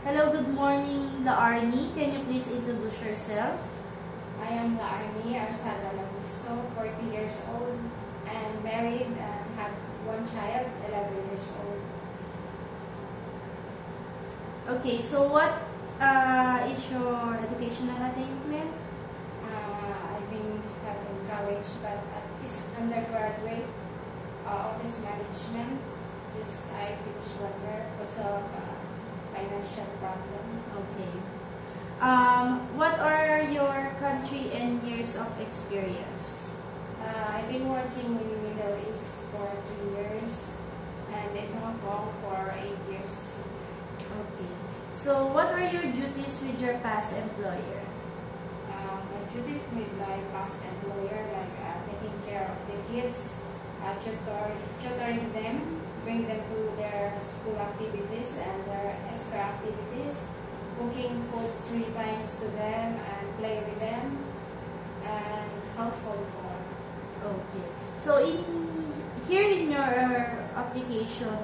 Hello, good morning, Laarni. Can you please introduce yourself? I am Laarni Arsada Lagusto, 40 years old, and married and have one child, 11 years old. Okay, so what is your educational attainment? I've been having college, but it's undergraduate, office management. I finished 1 year because of financial problem. Okay. What are your country and years of experience? I've been working in the Middle East for 3 years and in Hong Kong for 8 years. Okay. So, what are your duties with your past employer? My duties with my past employer, like taking care of the kids, tutoring them, bring them to their school activities and their extra activities, cooking food 3 times to them and play with them, and household work. Okay. So, here in your application,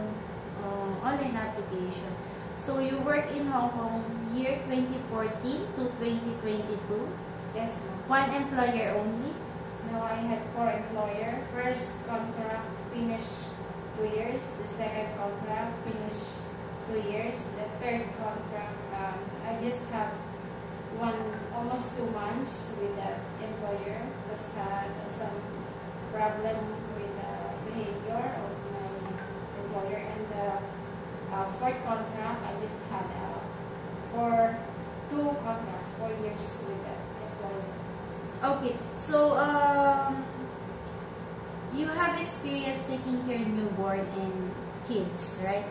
online application, so you work in Hong Kong year 2014 to 2022? Yes, ma'am. One employer only? No, I had 4 employers. First contract finished 2 years. The second contract finished 2 years. The third contract, I just have almost 2 months with that employer. Just had some problem with the behavior of my employer. And the fourth contract, I just had for 2 contracts, 4 years with that employer. Okay, so you have experience taking care of newborn and kids, right?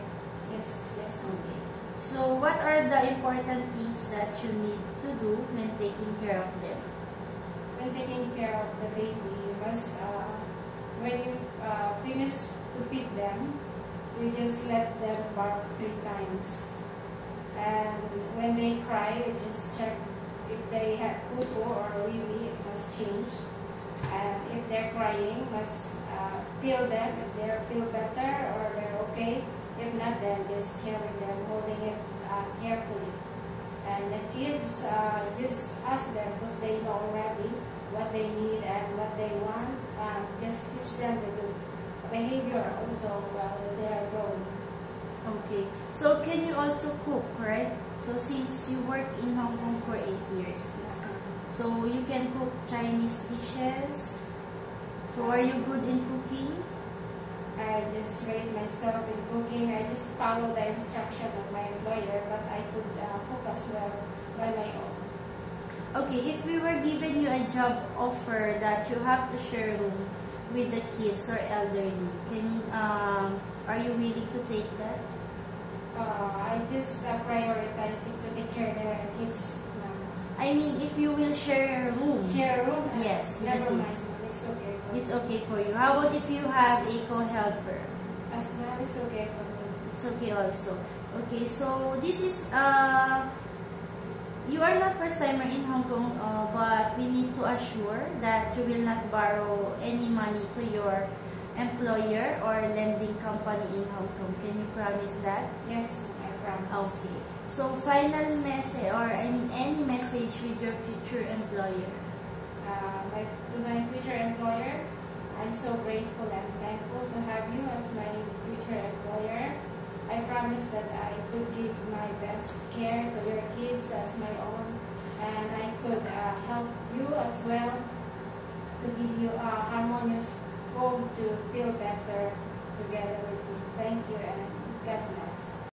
Yes, yes. Okay. So what are the important things that you need to do when taking care of them? When taking care of the baby, you must, when you finish to feed them, you just let them bark 3 times. And when they cry, you just check if they have poo or wee-wee, it must change. And if they're crying, must feel them, if they feel better or they're okay. If not, then just carry them, holding it carefully. And the kids, just ask them because they know already what they need and what they want. Just teach them the good behavior also while they are growing. Okay. So can you also cook, right? So since you work in Hong Kong for 8 years, so you can cook Chinese dishes. So are you good in cooking? I just rate myself in cooking. I just follow the instruction of my employer, but I could cook as well by my own. Okay, if we were given you a job offer that you have to share room with the kids or elderly, are you willing to take that? I just prioritize it to take care of their kids. I mean, if you will share a room. Share a room? Yes, with never the mind. kids. It's okay for It's me. okay for you. How about if you have a co-helper? As well, it's okay for me. It's okay also. Okay, so this is, you are not first timer in Hong Kong, but we need to assure that you will not borrow any money to your employer or lending company in Hong Kong. Can you promise that? Yes, I promise. Okay. So, final message or any message with your future employer? To my future employer, I'm so grateful and thankful to have you as my future employer. I promise that I could give my best care to your kids as my own, and I could help you as well to give you a harmonious home to feel better together with you. Thank you and God bless.